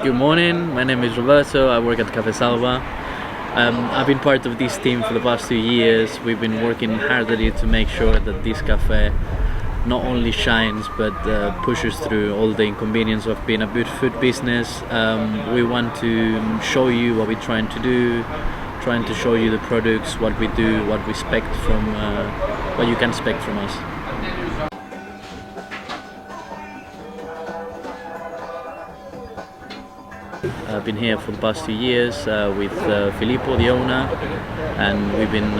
Good morning, my name is Roberto, I work at Caffe Salva. I've been part of this team for the past 2 years. We've been working hard at it to make sure that this cafe not only shines but pushes through all the inconvenience of being a good food business. We want to show you what we're trying to do, trying to show you the products, what we do, what we expect from, what you can expect from us. I've been here for the past 2 years with Filipo, the owner, and we've been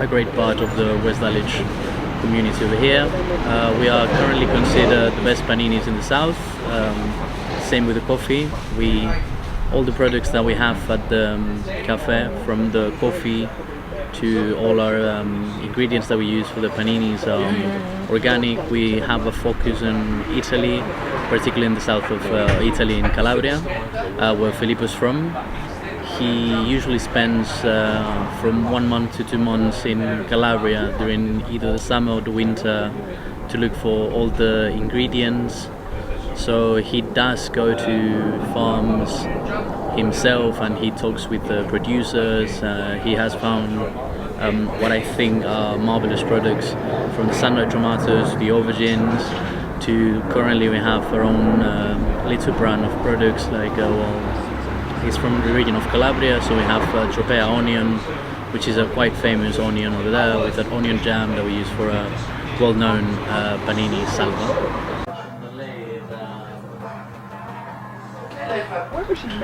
a great part of the West Dulwich community over here. We are currently considered the best paninis in the south. Same with the coffee. All the products that we have at the cafe, from the coffee to all our ingredients that we use for the paninis, are organic. We have a focus on Italy, particularly in the south of Italy, in Calabria, where Filipo's from. He usually spends from 1 month to 2 months in Calabria during either the summer or the winter to look for all the ingredients. So he does go to farms himself and he talks with the producers. He has found what I think are marvelous products, from the sun-dried tomatoes, the aubergines, to currently we have our own little brand of products like he's from the region of Calabria, so we have Tropea onion, which is a quite famous onion over there, with that onion jam that we use for a well-known panini salva.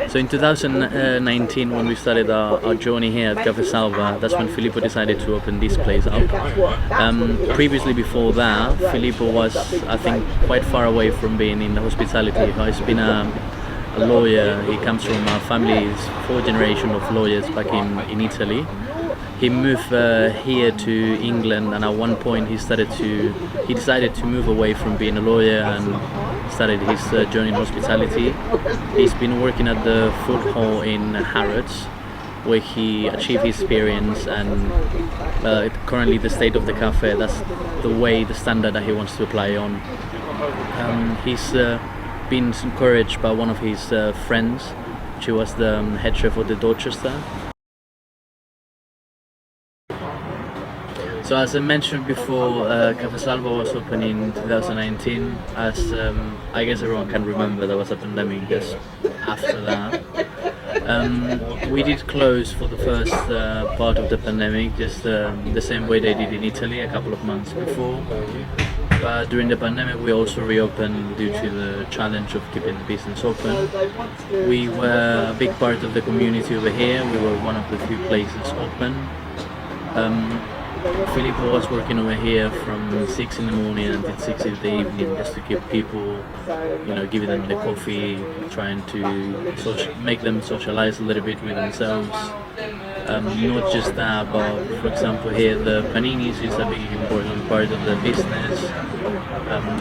So in 2019, when we started our journey here at Caffe Salva, that's when Filipo decided to open this place up. Previously, before that, Filipo was, I think, quite far away from being in hospitality. He's been a lawyer. He comes from a family's 4th generation of lawyers back in Italy. He moved here to England, and at one point he decided to move away from being a lawyer and started his journey in hospitality. He's been working at the food hall in Harrods, where he achieved his experience, and currently the state of the cafe, that's the standard that he wants to apply on. He's been encouraged by one of his friends. She was the head chef of the Dorchester. So as I mentioned before, Caffe Salva was opened in 2019. As I guess everyone can remember, there was a pandemic just after that. We did close for the first part of the pandemic, just the same way they did in Italy a couple of months before. But during the pandemic we also reopened due to the challenge of keeping the business open. We were a big part of the community over here. We were one of the few places open. Filipo was working over here from 6 in the morning until 6 in the evening, just to keep people, giving them the coffee, trying to make them socialize a little bit with themselves. Not just that, but for example here the paninis is a big important part of the business.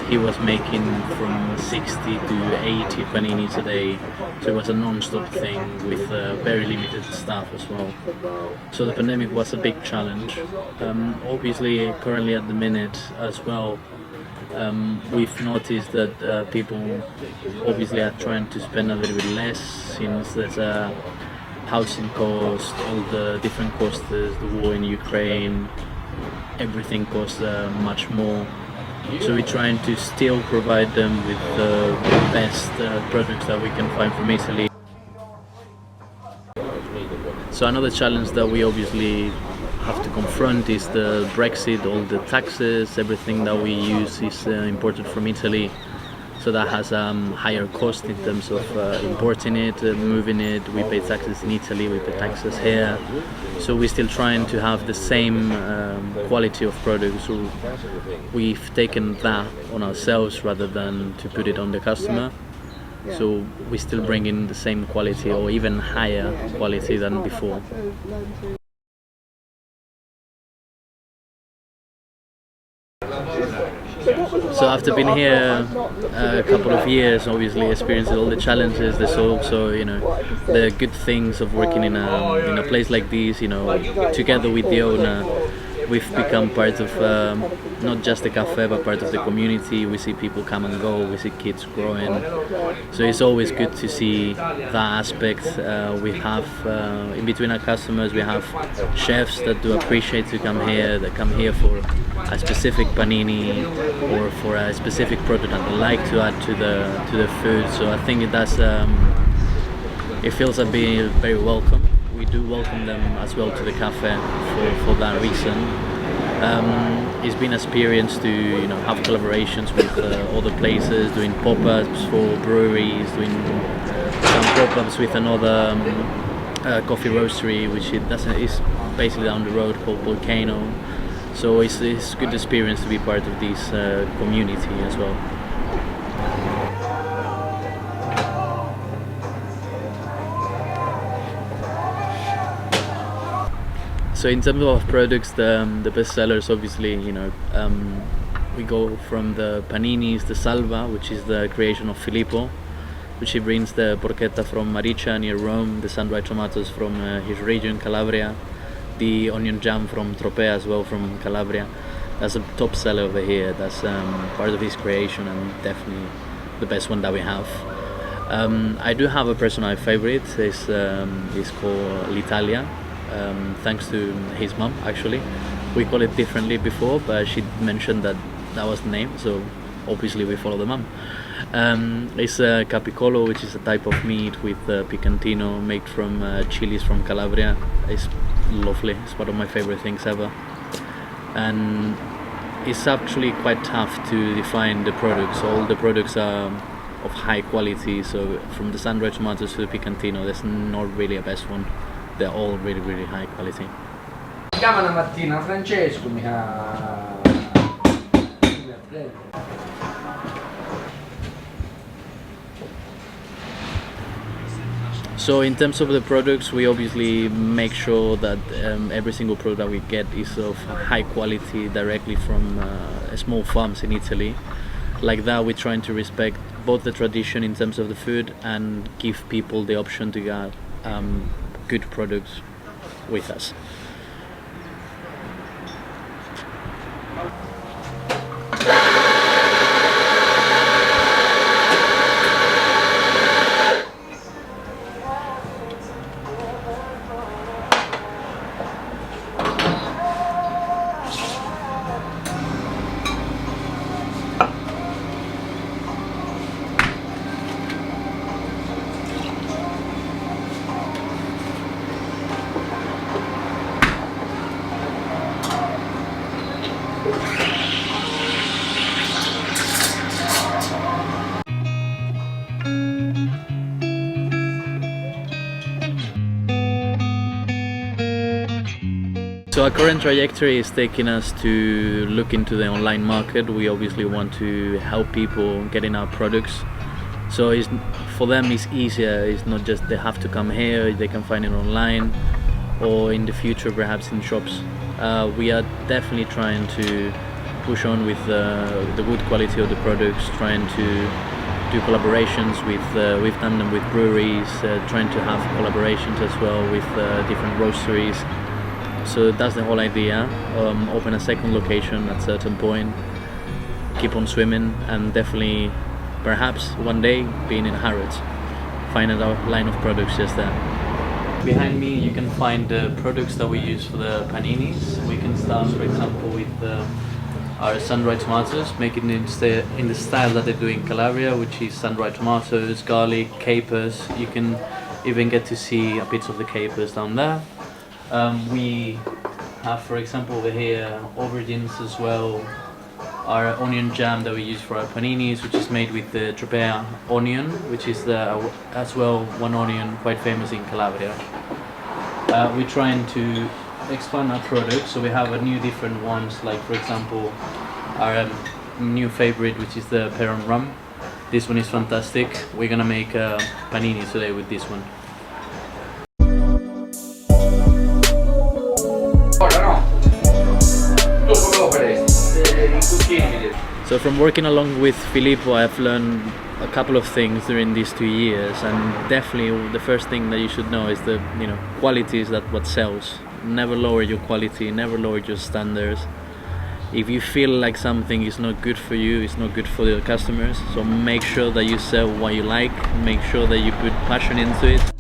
He was making from 60 to 80 paninis a day, so it was a non-stop thing with very limited staff as well. So the pandemic was a big challenge. Obviously currently at the minute as well, we've noticed that people obviously are trying to spend a little bit less, since there's a housing cost, all the different costs, the war in Ukraine, everything costs much more. So we're trying to still provide them with the best products that we can find from Italy. So another challenge that we obviously have to confront is the Brexit, all the taxes, everything that we use is imported from Italy. So that has higher cost in terms of importing it, moving it. We pay taxes in Italy, we pay taxes here. So we're still trying to have the same quality of products. So we've taken that on ourselves rather than to put it on the customer. So we still bring in the same quality or even higher quality than before. So after being here a couple of years, obviously experiencing all the challenges, there's also the good things of working in a place like this. Together with the owner, we've become part of not just the cafe but part of the community. We see people come and go, we see kids growing, so it's always good to see that aspect. We have in between our customers we have chefs that do appreciate to come here, that come here for a specific panini or for a specific product that they like to add to the food. So I think it feels like being very welcome. We do welcome them as well to the cafe for that reason. It's been an experience to have collaborations with other places, doing pop-ups for breweries, doing some pop-ups with another coffee roastery, which is basically down the road, called Volcano. So it's a good experience to be part of this community as well. So in terms of products, the best sellers, obviously, we go from the paninis, the salva, which is the creation of Filipo, which he brings the porchetta from Maricia near Rome, the sun-dried tomatoes from his region, Calabria, the onion jam from Tropea as well, from Calabria. That's a top seller over here. That's part of his creation and definitely the best one that we have. I do have a personal favorite. It's called l'Italia. Thanks to his mom, actually. We call it differently before, but she mentioned that was the name, so obviously we follow the mom. It's a capicolo, which is a type of meat with picantino made from chilies from Calabria. It's lovely. It's one of my favorite things ever, and it's actually quite tough to define the products. All the products are of high quality, so from the sun-dried tomatoes to the picantino, there's not really a best one. They're all really, really high quality. Mi chiama una mattina Francesco, So in terms of the products, we obviously make sure that every single product that we get is of high quality directly from small farms in Italy. Like that, we're trying to respect both the tradition in terms of the food and give people the option to get good products with us. So our current trajectory is taking us to look into the online market. We obviously want to help people getting our products. So for them it's easier. It's not just they have to come here, they can find it online or in the future perhaps in shops. We are definitely trying to push on with the good quality of the products, trying to do collaborations with, we've done them with breweries, trying to have collaborations as well with different roasteries. So that's the whole idea. Open a second location at a certain point, keep on swimming, and definitely perhaps one day being in Harrods, find a line of products just there. Behind me you can find the products that we use for the paninis. We can start, for example, with our sun-dried tomatoes, making it in the style that they do in Calabria, which is sun-dried tomatoes, garlic, capers. You can even get to see a bit of the capers down there. We have, for example, over here aubergines as well, our onion jam that we use for our paninis, which is made with the Tropea onion, which is as well one onion quite famous in Calabria. We're trying to expand our products, so we have a new different ones, like for example our new favorite, which is the Peron rum. This one is fantastic. We're gonna make a panini today with this one. So from working along with Filipo, I've learned a couple of things during these 2 years, and definitely the first thing that you should know is the quality is that what sells. never lower your quality, never lower your standards. If you feel like something is not good for you, it's not good for the customers, so make sure that you sell what you like, make sure that you put passion into it.